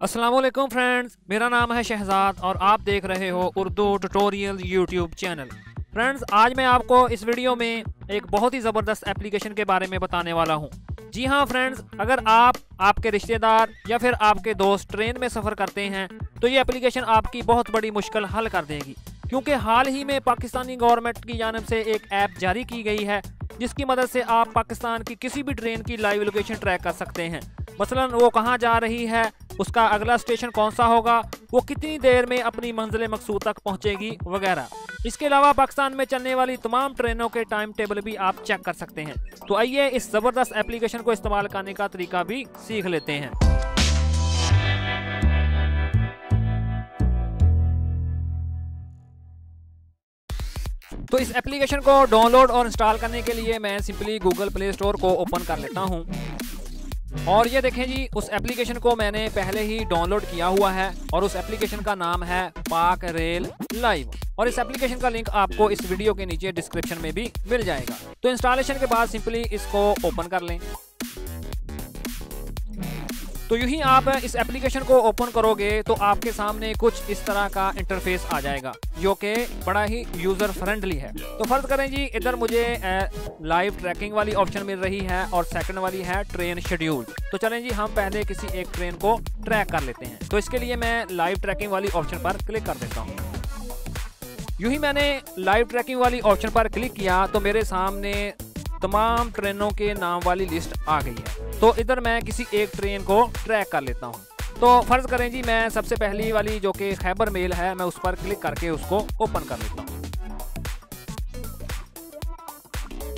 अस्सलाम वालेकुम फ्रेंड्स, मेरा नाम है शहजाद और आप देख रहे हो Urdu tutorial YouTube channel. Friends, आज मैं आपको इस वीडियो में एक बहुत ही ज़बरदस्त एप्लीकेशन के बारे में बताने वाला हूं। जी हां फ्रेंड्स, अगर आप, आपके रिश्तेदार या फिर आपके दोस्त ट्रेन में सफ़र करते हैं तो ये एप्लीकेशन आपकी बहुत बड़ी मुश्किल हल कर देगी, क्योंकि हाल ही में पाकिस्तानी गवर्नमेंट की जानिब से एक ऐप जारी की गई है जिसकी मदद से आप पाकिस्तान की किसी भी ट्रेन की लाइव लोकेशन ट्रैक कर सकते हैं। मसलन वो कहाँ जा रही है, उसका अगला स्टेशन कौन सा होगा, वो कितनी देर में अपनी मंजिल मकसूद तक पहुंचेगी वगैरह। इसके अलावा पाकिस्तान में चलने वाली तमाम ट्रेनों के टाइम टेबल भी आप चेक कर सकते हैं। तो आइए इस ज़बरदस्त एप्लीकेशन को इस्तेमाल करने का तरीका भी सीख लेते हैं। तो इस एप्लीकेशन को डाउनलोड और इंस्टॉल करने के लिए मैं सिंपली गूगल प्ले स्टोर को ओपन कर लेता हूं। और ये देखें जी, उस एप्लीकेशन को मैंने पहले ही डाउनलोड किया हुआ है और उस एप्लीकेशन का नाम है पाक रेल लाइव। और इस एप्लीकेशन का लिंक आपको इस वीडियो के नीचे डिस्क्रिप्शन में भी मिल जाएगा। तो इंस्टॉलेशन के बाद सिंपली इसको ओपन कर लें। तो यूं ही आप इस एप्लीकेशन को ओपन करोगे तो आपके सामने कुछ इस तरह का इंटरफेस आ जाएगा जो कि बड़ा ही यूज़र फ्रेंडली है। तो फर्ज करें जी, इधर मुझे लाइव ट्रैकिंग वाली ऑप्शन मिल रही है और सेकंड वाली है ट्रेन शेड्यूल। तो चलें जी, हम पहले किसी एक ट्रेन को ट्रैक कर लेते हैं। तो इसके लिए मैं लाइव ट्रैकिंग वाली ऑप्शन पर क्लिक कर देता हूँ। यूं ही मैंने लाइव ट्रैकिंग वाली ऑप्शन पर क्लिक किया तो मेरे सामने तमाम ट्रेनों के नाम वाली लिस्ट आ गई है। तो इधर मैं किसी एक ट्रेन को ट्रैक कर लेता हूँ। तो फर्ज करें जी, मैं सबसे पहली वाली जो कि खैबर मेल है, मैं उस पर क्लिक करके उसको ओपन कर लेता हूँ।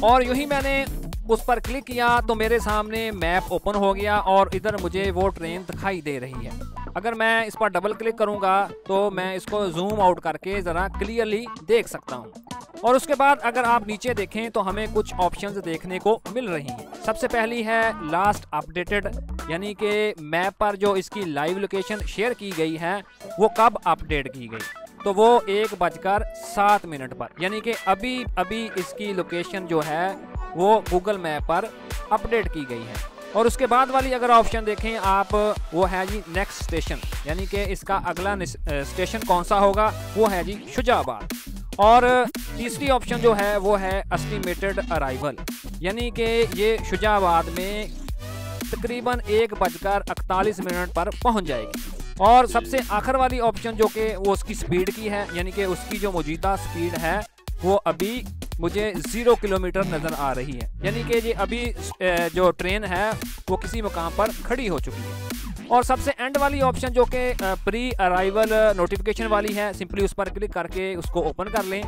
और यूं ही मैंने उस पर क्लिक किया तो मेरे सामने मैप ओपन हो गया और इधर मुझे वो ट्रेन दिखाई दे रही है। अगर मैं इस पर डबल क्लिक करूंगा तो मैं इसको जूम आउट करके ज़रा क्लियरली देख सकता हूं। और उसके बाद अगर आप नीचे देखें तो हमें कुछ ऑप्शंस देखने को मिल रही हैं। सबसे पहली है लास्ट अपडेटेड, यानी कि मैप पर जो इसकी लाइव लोकेशन शेयर की गई है वो कब अपडेट की गई। तो वो 1:07 पर, यानी कि अभी अभी इसकी लोकेशन जो है वो गूगल मैप पर अपडेट की गई है। और उसके बाद वाली अगर ऑप्शन देखें आप, वो है जी नेक्स्ट स्टेशन, यानी कि इसका अगला स्टेशन कौन सा होगा, वो है जी शुजाबाद। और तीसरी ऑप्शन जो है वो है एस्टिमेटेड अराइवल, यानी कि ये शुजाबाद में तकरीबन 1:41 पर पहुंच जाएगी। और सबसे आखिर वाली ऑप्शन जो कि वो उसकी स्पीड की है, यानी कि उसकी जो मौजूदा स्पीड है वो अभी मुझे 0 किलोमीटर नज़र आ रही है, यानी कि ये अभी जो ट्रेन है वो किसी मुकाम पर खड़ी हो चुकी है। और सबसे एंड वाली ऑप्शन जो कि प्री अराइवल नोटिफिकेशन वाली है, सिंपली उस पर क्लिक करके उसको ओपन कर लें।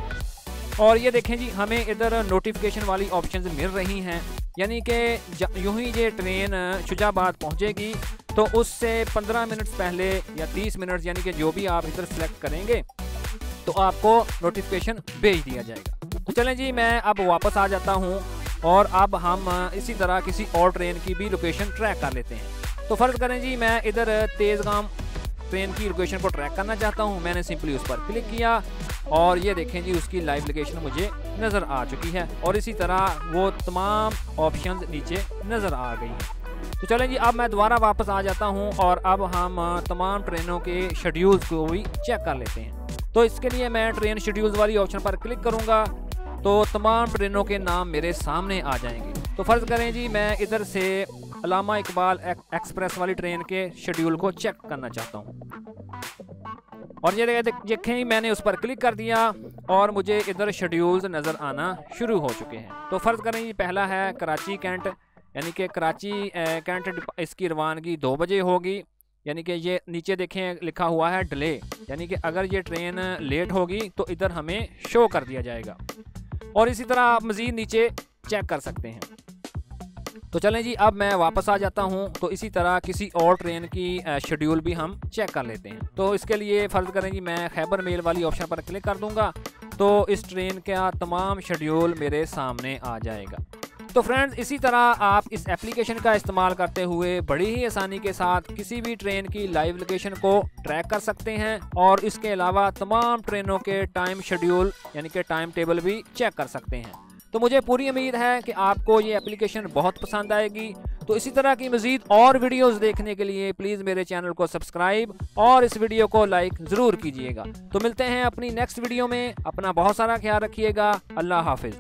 और ये देखें जी, हमें इधर नोटिफिकेशन वाली ऑप्शंस मिल रही हैं, यानी कि यूं ही ये ट्रेन शुजाबाद पहुंचेगी तो उससे 15 मिनट पहले या 30 मिनट, यानी कि जो भी आप इधर सेलेक्ट करेंगे तो आपको नोटिफिकेशन भेज दिया जाएगा। तो चलें जी, मैं अब वापस आ जाता हूं और अब हम इसी तरह किसी और ट्रेन की भी लोकेशन ट्रैक कर लेते हैं। तो फ़र्ज़ करें जी, मैं इधर तेज़गाम ट्रेन की लोकेशन को ट्रैक करना चाहता हूं। मैंने सिंपली उस पर क्लिक किया और ये देखें जी, उसकी लाइव लोकेशन मुझे नज़र आ चुकी है और इसी तरह वो तमाम ऑप्शंस नीचे नज़र आ गई हैं। तो चलें जी, अब मैं दोबारा वापस आ जाता हूं और अब हम तमाम ट्रेनों के शेड्यूल्स को भी चेक कर लेते हैं। तो इसके लिए मैं ट्रेन शेड्यूल्स वाली ऑप्शन पर क्लिक करूंगा तो तमाम ट्रेनों के नाम मेरे सामने आ जाएंगे। तो फ़र्ज़ करें जी, मैं इधर से अल्लामा इकबाल एक्सप्रेस वाली ट्रेन के शेड्यूल को चेक करना चाहता हूँ। और ये देखें, मैंने उस पर क्लिक कर दिया और मुझे इधर शेड्यूल्स नज़र आना शुरू हो चुके हैं। तो फ़र्ज़ करें जी, पहला है कराची कैंट, यानी कि कराची कैंट इसकी रवानगी 2 बजे होगी, यानी कि ये नीचे देखें लिखा हुआ है डिले, यानी कि अगर ये ट्रेन लेट होगी तो इधर हमें शो कर दिया जाएगा। और इसी तरह आप मज़ीद नीचे चेक कर सकते हैं। तो चलें जी, अब मैं वापस आ जाता हूं। तो इसी तरह किसी और ट्रेन की शेड्यूल भी हम चेक कर लेते हैं। तो इसके लिए फ़र्ज़ करें जी, मैं खैबर मेल वाली ऑप्शन पर क्लिक कर दूंगा तो इस ट्रेन का तमाम शेड्यूल मेरे सामने आ जाएगा। तो फ्रेंड्स, इसी तरह आप इस एप्लीकेशन का इस्तेमाल करते हुए बड़ी ही आसानी के साथ किसी भी ट्रेन की लाइव लोकेशन को ट्रैक कर सकते हैं और इसके अलावा तमाम ट्रेनों के टाइम शेड्यूल, यानी कि टाइम टेबल भी चेक कर सकते हैं। तो मुझे पूरी उम्मीद है कि आपको ये एप्लीकेशन बहुत पसंद आएगी। तो इसी तरह की मज़ीद और वीडियोस देखने के लिए प्लीज़ मेरे चैनल को सब्सक्राइब और इस वीडियो को लाइक ज़रूर कीजिएगा। तो मिलते हैं अपनी नेक्स्ट वीडियो में। अपना बहुत सारा ख्याल रखिएगा। अल्लाह हाफिज़।